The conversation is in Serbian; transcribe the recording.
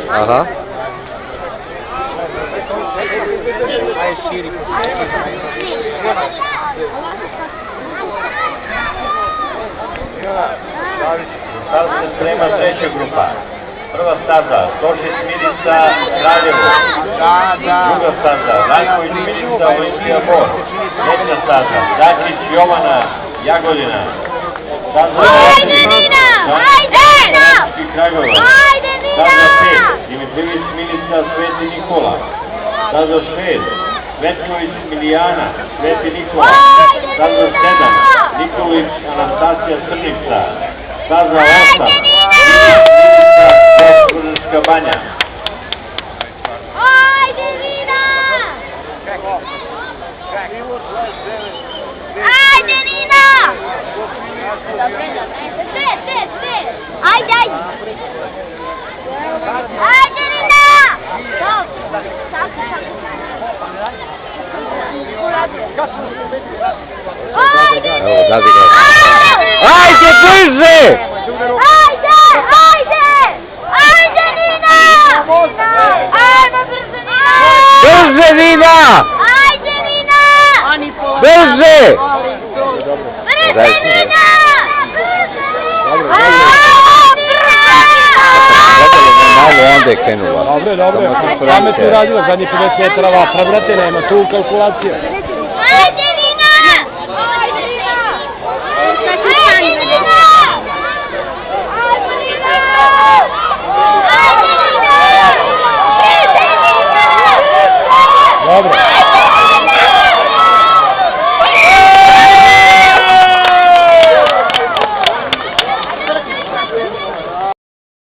Aha. Sada se sprema treća grupa. Prva staza, Stošić Milica, Kraljevo. Druga staza, Rajković Milica, Olimpija Bor. Treća staza, Dačić Jovana, Jagodina. Ajde Nina! Ajde Nina! Kragujevac. Ajde Nina! Staza 5, Dimitrijević Milica, Sveti Nikola. Staza 6, Svetković Milijana, Sveti Nikola. Staza 7, Nikolić Anastasija Crnica. Staza 8, Kruška Banja. Ajde Nina! Ajde Nina! Ajde, ajde! Ajde Nina! Ajde, brže! Ajde! Ajde! Ajde Nina! Ajmo brzo Nina! Brže, Nina! Ajde Nina! Brže! Brže Nina! Malo onda je krenula. Dobro, pamet je uradila, zadnji 50 metara vatra, brate, nema tu kalkulacija. Ajde